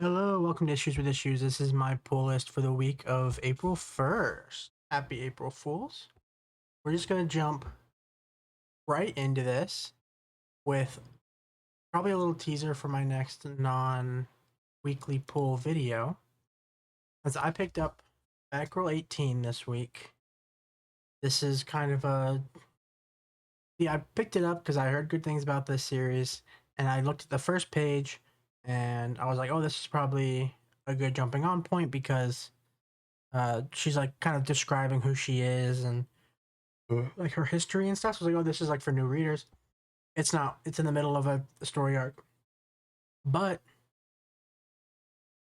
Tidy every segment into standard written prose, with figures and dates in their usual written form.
Hello, welcome to Issues with Issues. This is my pull list for the week of April 1st. Happy April Fools. We're just going to jump right into this with probably a little teaser for my next non weekly pull video. As I picked up Batgirl 18 this week. This is kind of a. Yeah, I picked it up because I heard good things about this series, and I looked at the first page and I was like, oh, this is probably a good jumping on point because she's like kind of describing who she is and like her history and stuff. So I was like, oh, this is like for new readers. It's not. It's in the middle of a story arc, but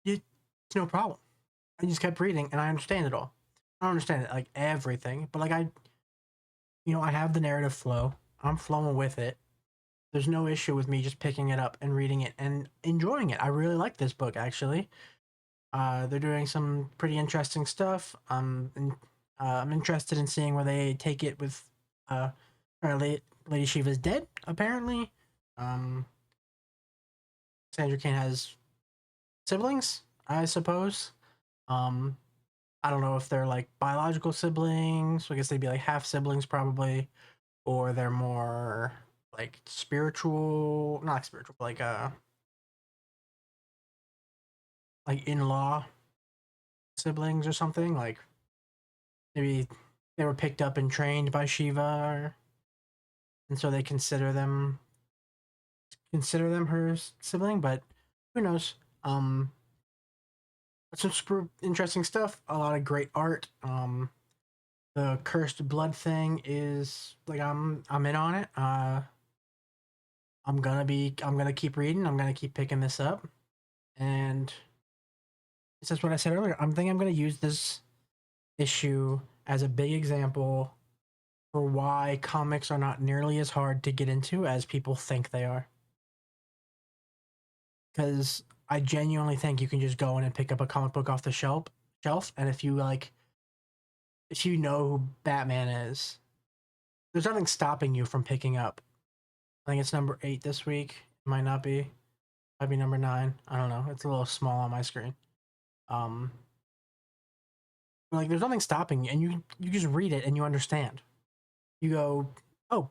it's no problem. I just kept reading and I understand it all. I don't understand it like everything, but like I have the narrative flow. I'm flowing with it. There's no issue with me just picking it up and reading it and enjoying it. I really like this book actually. They're doing some pretty interesting stuff. I'm interested in seeing where they take it with uh, Lady Shiva's dead, apparently. Um, Sandra Kane has siblings, I suppose. Um, I don't know if they're like biological siblings. So I guess they'd be like half siblings, probably, or they're more like spiritual, not spiritual, like in law siblings or something. Like maybe they were picked up and trained by Shiva, and so they consider them her sibling. But who knows? Um, some super interesting stuff. A lot of great art. The cursed blood thing is like I'm in on it. I'm gonna keep reading. I'm gonna keep picking this up, and it's just what I said earlier. I'm gonna use this issue as a big example for why comics are not nearly as hard to get into as people think they are. Because I genuinely think you can just go in and pick up a comic book off the shelf, and if you know who Batman is, there's nothing stopping you from picking up. I think it's number 8 this week. It might not be. Might be number 9. I don't know. It's a little small on my screen. Um, like there's nothing stopping you, and you just read it and you understand. You go, oh,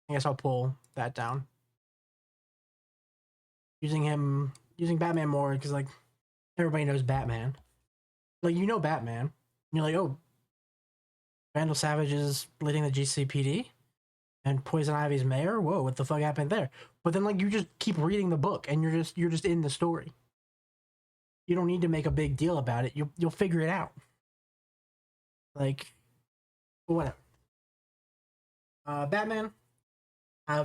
I guess I'll pull that down. Using Batman more because like everybody knows Batman. Like you know Batman. And you're like, oh, Vandal Savage is leading the GCPD and Poison Ivy's mayor. Whoa, what the fuck happened there? But then like you just keep reading the book and you're just in the story. You don't need to make a big deal about it. You'll figure it out. Like whatever. Batman,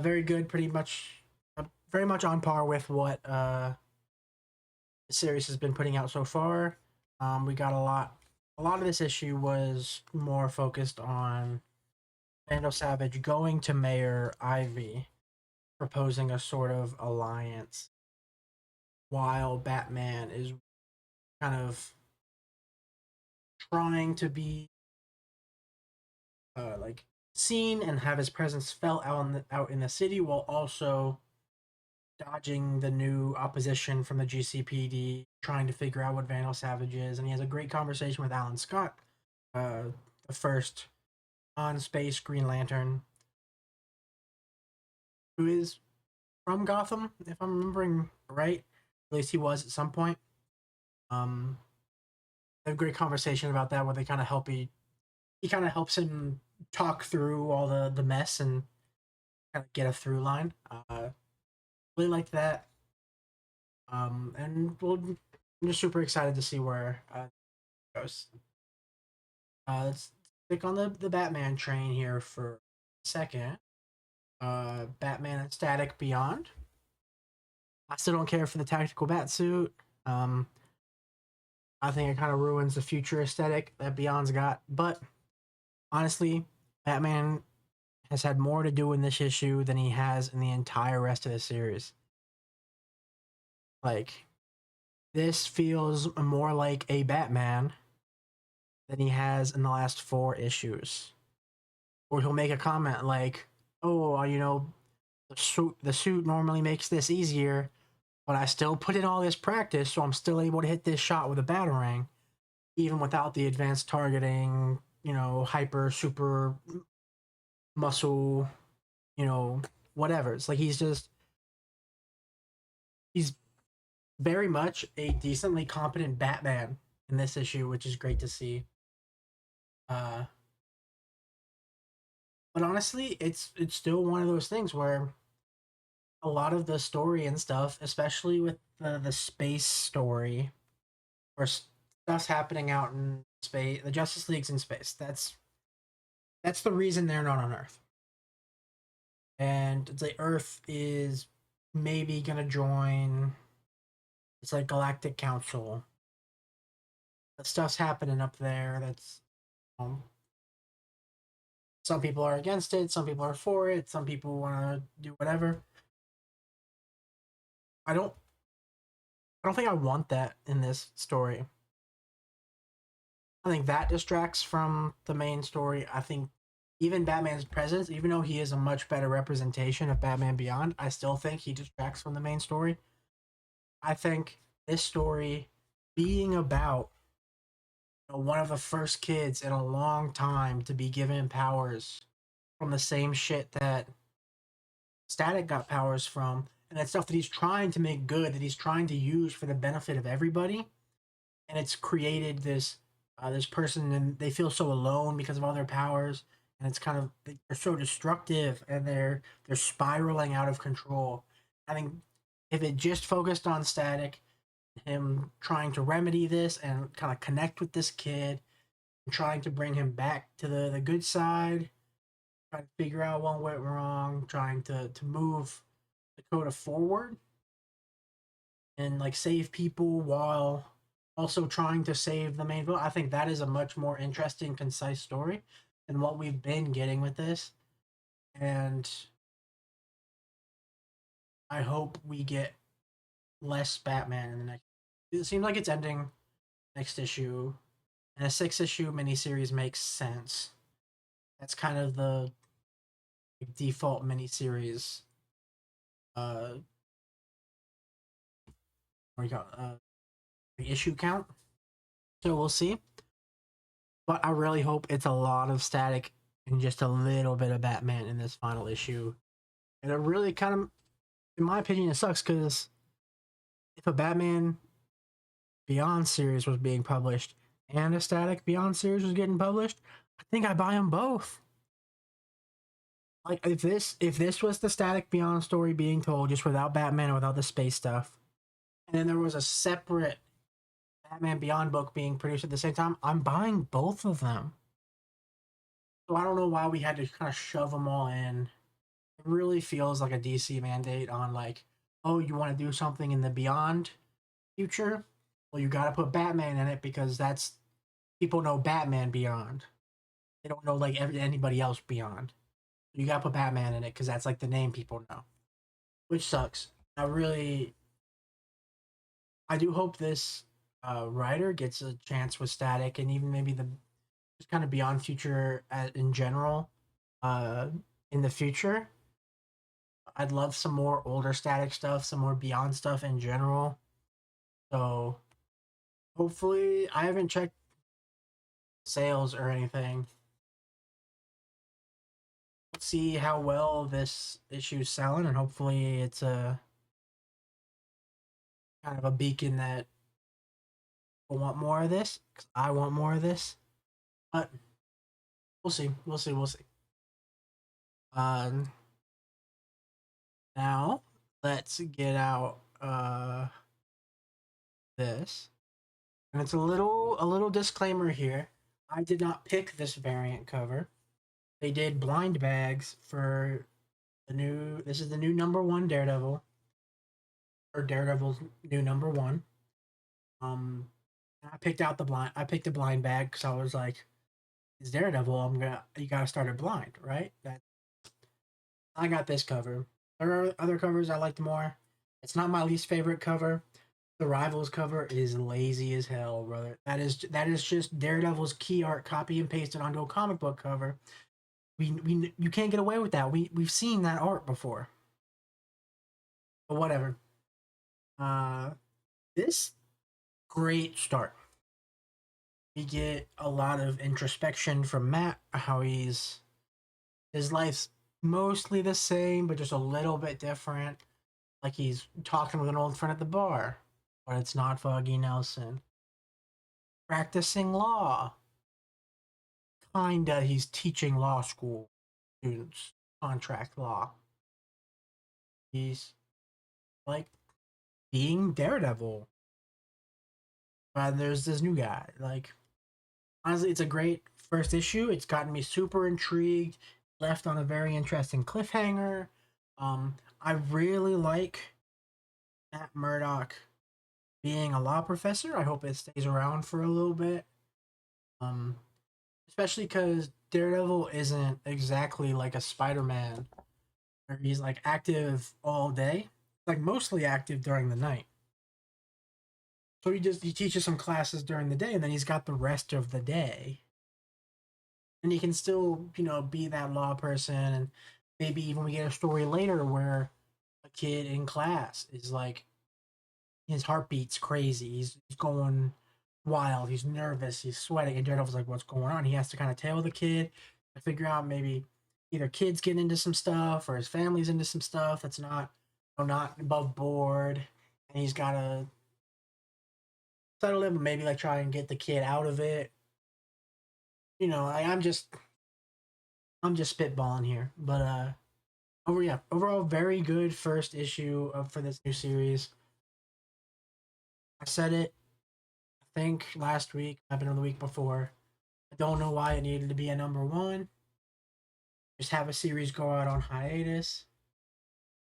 very good. Very much on par with what the series has been putting out so far. We got a lot. A lot of this issue was more focused on Vandal Savage going to Mayor Ivy, proposing a sort of alliance, while Batman is kind of trying to be like seen and have his presence felt out in the city, while also dodging the new opposition from the GCPD, trying to figure out what Vandal Savage is. And he has a great conversation with Alan Scott, uh, the first on space Green Lantern, who is from Gotham, if I'm remembering right. At least he was at some point. Um, they have a great conversation about that where they kind of he kind of helps him talk through all the mess and kind of get a through line. Really liked that. I'm just super excited to see where it goes. Let's stick on the Batman train here for a second. Batman and Static Beyond. I still don't care for the tactical bat suit. Um, I think it kind of ruins the future aesthetic that Beyond's got. But honestly, Batman has had more to do in this issue than he has in the entire rest of the series. Like, this feels more like a Batman than he has in the last 4 issues. Or he'll make a comment like, oh, the suit normally makes this easier, but I still put in all this practice, so I'm still able to hit this shot with a batarang, even without the advanced targeting, hyper, super muscle, whatever. It's like he's very much a decently competent Batman in this issue, which is great to see. Uh, but honestly, it's still one of those things where a lot of the story and stuff, especially with the space story, where stuff's happening out in space, the Justice League's in space. That's the reason they're not on Earth. And the Earth is maybe gonna join. It's like Galactic Council. The stuff's happening up there. That's um, some people are against it. Some people are for it. Some people want to do whatever. I don't. I don't think I want that in this story. I think that distracts from the main story. I think even Batman's presence, even though he is a much better representation of Batman Beyond, I still think he distracts from the main story. I think this story being about one of the first kids in a long time to be given powers from the same shit that Static got powers from, and that stuff that he's trying to make good, that he's trying to use for the benefit of everybody, and it's created this person, and they feel so alone because of all their powers, and it's kind of they're so destructive, and they're spiraling out of control. I think if it just focused on Static, him trying to remedy this and kind of connect with this kid, and trying to bring him back to the good side, trying to figure out what went wrong, trying to move Dakota forward and like save people while also trying to save the main villain. I think that is a much more interesting, concise story than what we've been getting with this. And I hope we get less Batman in the next. It seems like it's ending next issue, and a 6-issue miniseries makes sense. That's kind of the default miniseries. What do you call it? Issue count. So we'll see. But I really hope it's a lot of Static and just a little bit of Batman in this final issue. And it really kind of, in my opinion, it sucks because if a Batman Beyond series was being published and a Static Beyond series was getting published, I think I buy them both. Like if this was the Static Beyond story being told just without Batman and without the space stuff, and then there was a separate Batman Beyond book being produced at the same time, I'm buying both of them. So I don't know why we had to kind of shove them all in. It really feels like a DC mandate on like, oh, you want to do something in the Beyond future? Well, you got to put Batman in it because that's people know Batman Beyond. They don't know like anybody else Beyond. You got to put Batman in it because that's like the name people know, which sucks. I do hope this writer gets a chance with Static and even maybe the just kind of Beyond future in general uh, in the future. I'd love some more older Static stuff, some more Beyond stuff in general. So hopefully, I haven't checked sales or anything. Let's see how well this issue's selling, and hopefully, it's a kind of a beacon that will want more of this. Cause I want more of this, but we'll see. We'll see. We'll see. Um, Now let's get out this, and it's a little disclaimer here. I did not pick this variant cover. They did blind bags for the new. This is the new number one Daredevil, or Daredevil's new number one. Um, I picked out the blind. I picked a blind bag because I was like, "It's Daredevil. You gotta start it blind, right?" That I got this cover. There are other covers I liked more. It's not my least favorite cover. The Rivals cover is lazy as hell, brother. That is just Daredevil's key art copy and pasted onto a comic book cover. We you can't get away with that. We've seen that art before. But whatever. Uh, this great start. We get a lot of introspection from Matt, how his life's mostly the same, but just a little bit different. Like he's talking with an old friend at the bar, but it's not Foggy Nelson. Practicing law. Kinda, he's teaching law school students contract law. He's like being Daredevil. And there's this new guy. Like, honestly, it's a great first issue. It's gotten me super intrigued, left on a very interesting cliffhanger. I really like Matt Murdock being a law professor. I hope it stays around for a little bit. Um, Especially because Daredevil isn't exactly like a Spider-Man where he's like active all day. Like mostly active during the night. So he teaches some classes during the day, and then he's got the rest of the day, and he can still be that law person. And maybe even we get a story later where a kid in class is like his heartbeat's crazy. He's going wild. He's nervous. He's sweating. And Daredevil's like, "What's going on?" He has to kind of tell the kid to figure out maybe either kids getting into some stuff or his family's into some stuff that's not above board, and he's got to settle it, but maybe like try and get the kid out of it. I'm just spitballing here, but overall, very good first issue for this new series. I said it, I think last week, I've been on the week before. I don't know why it needed to be a number one. Just have a series go out on hiatus,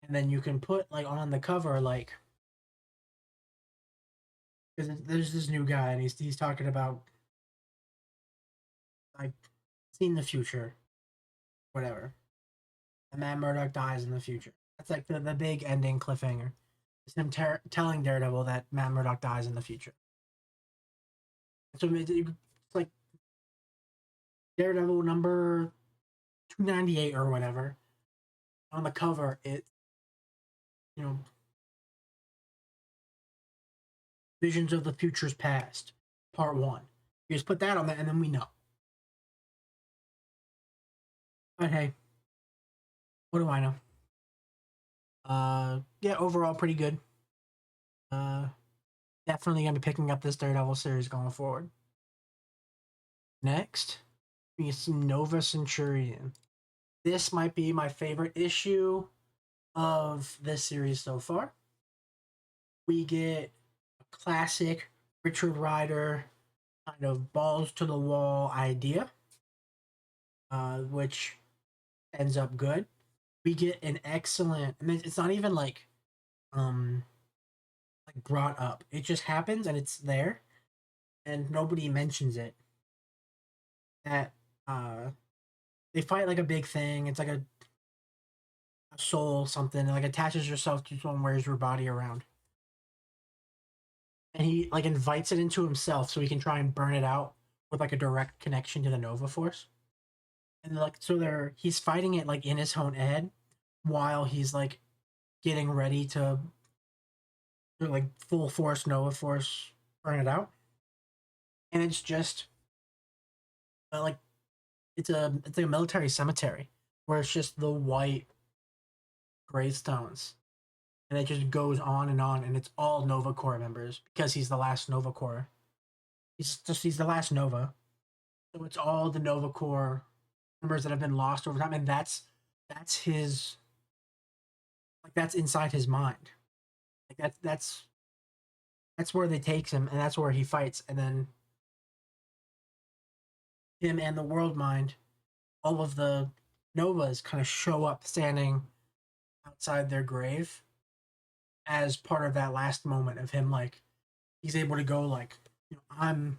and then you can put like on the cover like because there's this new guy and he's talking about like seeing the future, whatever. And Matt Murdock dies in the future. That's like the big ending cliffhanger. It's him telling Daredevil that Matt Murdock dies in the future. So it's like Daredevil number 298 or whatever. On the cover, it's you know Visions of the Future's Past, Part One. You just put that on there, and then we know. But hey, what do I know? Yeah, overall pretty good. Uh, Definitely gonna be picking up this Daredevil series going forward. Next, we get some Nova Centurion. This might be my favorite issue of this series so far. We get a classic Richard Rider kind of balls to the wall idea, which ends up good. We get an excellent, and it's not even um like brought up. It just happens and it's there, and nobody mentions it. That uh they fight like a big thing. It's like a soul something like attaches yourself to someone, wears your body around, and he like invites it into himself so he can try and burn it out with like a direct connection to the Nova Force. And like so he's fighting it like in his own head while he's like getting ready to like full force Nova Force burn it out. And it's just like it's like a military cemetery where it's just the white gravestones, and it just goes on, and it's all Nova Corps members because he's the last Nova Corps. He's the last Nova, so it's all the Nova Corps members that have been lost over time, and that's his like that's inside his mind. Like that's where they takes him, and that's where he fights, and then him and the World Mind, all of the Novas kind of show up standing outside their grave as part of that last moment of him like he's able to go like I'm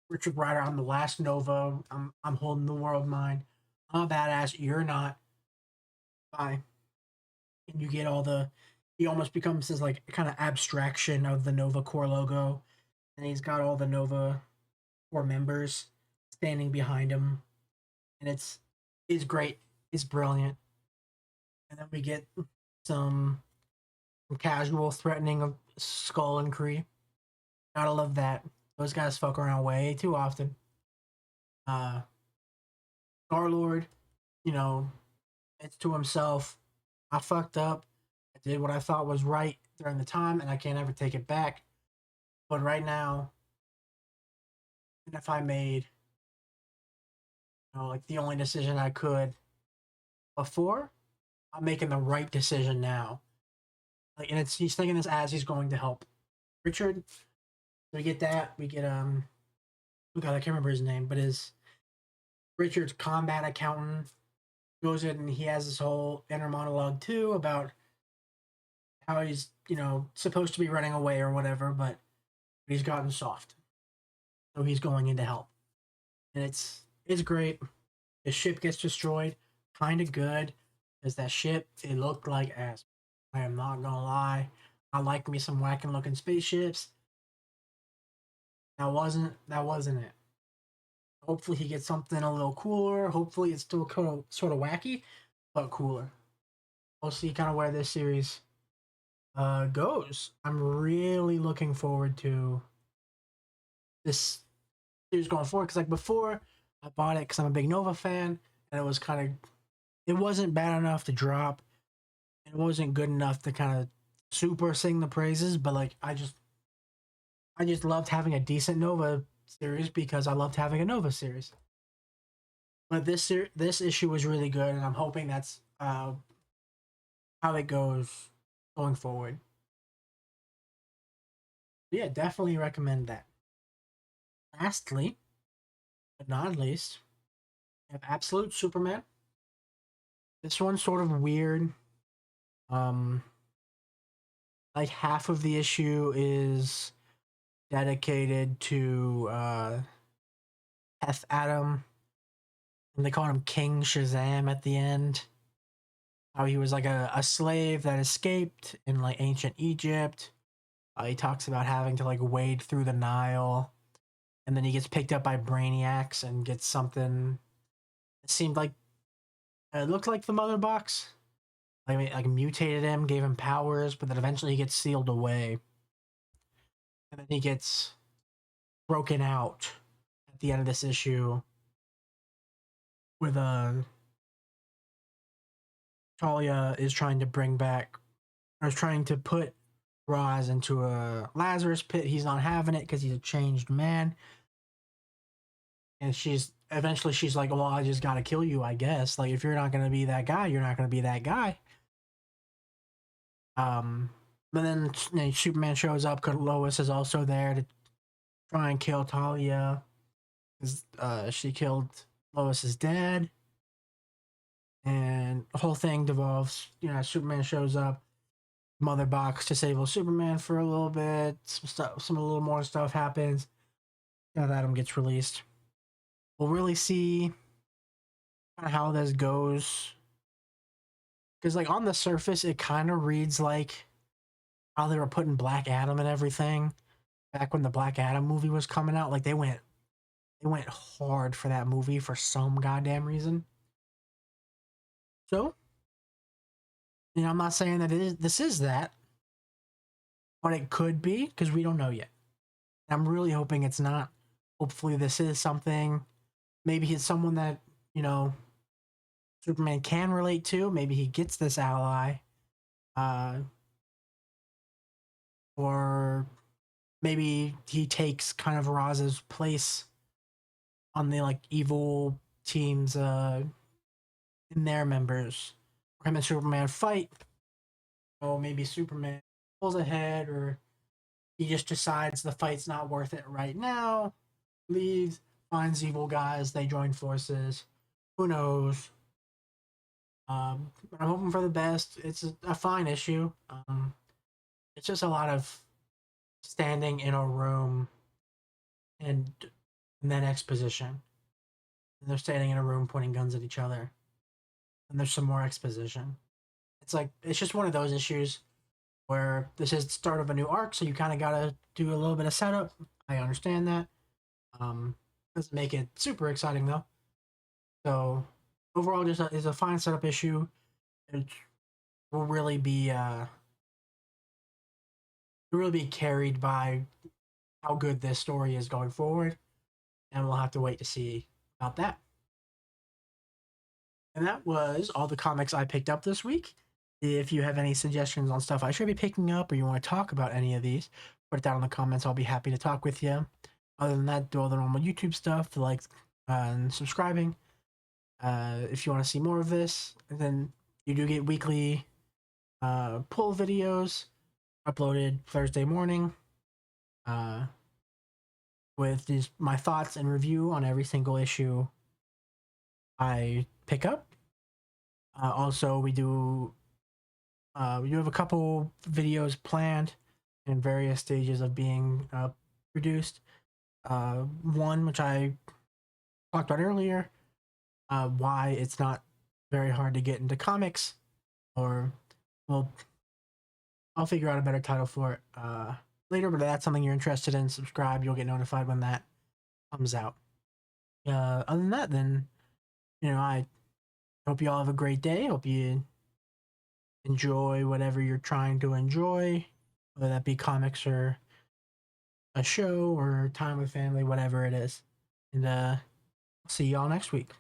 Richard Rider, I'm the last Nova, I'm holding the World Mind, I'm a badass, you're not. Bye. And you get all the he almost becomes this like kind of abstraction of the Nova Corps logo, and he's got all the Nova Corps members standing behind him, and it's great, it's brilliant. And then we get some, some casual threatening of Skull and Kree. Gotta love that. Those guys fuck around way too often. Uh, Star Lord, you know, it's to himself. I fucked up. I did what I thought was right during the time, and I can't ever take it back. But right now, and if I made, like the only decision I could before, I'm making the right decision now. Like, and it's he's thinking this as he's going to help Richard. So we get that. We get oh god, I can't remember his name, but his Richard's combat accountant goes in and he has this whole inner monologue too about how he's supposed to be running away or whatever, but he's gotten soft, so he's going in to help, and it's great. His ship gets destroyed, kind of good, because that ship it looked like ass. I am not gonna lie. I like me some whacking looking spaceships. That wasn't it. Hopefully he gets something a little cooler. Hopefully it's still sort of wacky, but cooler. We'll see kind of where this series goes. I'm really looking forward to this series going forward because like before I bought it because I'm a big Nova fan and it was kind of it wasn't bad enough to drop. It wasn't good enough to kind of super sing the praises, but like I just loved having a decent Nova series because I loved having a Nova series. But this issue was really good, and I'm hoping that's how it goes going forward. Yeah, definitely recommend that. Lastly, but not least, we have Absolute Superman. This one's sort of weird. Um, like half of the issue is dedicated to F. Adam, and they call him King Shazam at the end. How he was like a slave that escaped in like ancient Egypt. He talks about having to like wade through the Nile, and then he gets picked up by brainiacs and gets something. It seemed like it looked like the Mother Box. Like mutated him, gave him powers, but then eventually he gets sealed away, and then he gets broken out at the end of this issue with a Talia is trying to bring back or is trying to put Roz into a Lazarus pit. He's not having it because he's a changed man. And she's like, well, I just gotta kill you, I guess. Like, if you're not gonna be that guy, you're not gonna be that guy. But then Superman shows up because Lois is also there to try and kill Talia because she killed Lois's dad. And the whole thing devolves, Superman shows up, Mother Box disables Superman for a little bit. Some a little more stuff happens. Adam gets released. We'll really see how this goes because, like, on the surface, it kind of reads like how they were putting Black Adam and everything back when the Black Adam movie was coming out. Like, they went hard for that movie for some goddamn reason. So, I'm not saying that this is that, but it could be because we don't know yet. I'm really hoping it's not. Hopefully, this is something. Maybe it's someone that you know Superman can relate to. Maybe he gets this ally, uh, or maybe he takes kind of Roz's place on the like evil teams in their members. Or him and Superman fight. Oh, maybe Superman pulls ahead, or he just decides the fight's not worth it right now. Leaves, finds evil guys. They join forces. Who knows? I'm hoping for the best. It's a fine issue. It's just a lot of standing in a room and, and then exposition. And they're standing in a room pointing guns at each other. And there's some more exposition. It's just one of those issues where this is the start of a new arc, so you kind of gotta do a little bit of setup. I understand that. Doesn't make it super exciting though. So overall, just is a fine setup issue. It will really be really be carried by how good this story is going forward, and we'll have to wait to see about that. And that was all the comics I picked up this week. If you have any suggestions on stuff I should be picking up, or you want to talk about any of these, put it down in the comments. I'll be happy to talk with you. Other than that, do all the normal YouTube stuff, like and subscribing. If you want to see more of this, and then you do get weekly pull videos uploaded Thursday morning uh, with my thoughts and review on every single issue I pick up. Also, we do have a couple videos planned in various stages of being produced. One which I talked about earlier, why it's not very hard to get into comics, or well, I'll figure out a better title for it later. But if that's something you're interested in, subscribe. You'll get notified when that comes out. Other than that, then I hope you all have a great day. Hope you enjoy whatever you're trying to enjoy, whether that be comics or a show or time with family, whatever it is. And see y'all next week.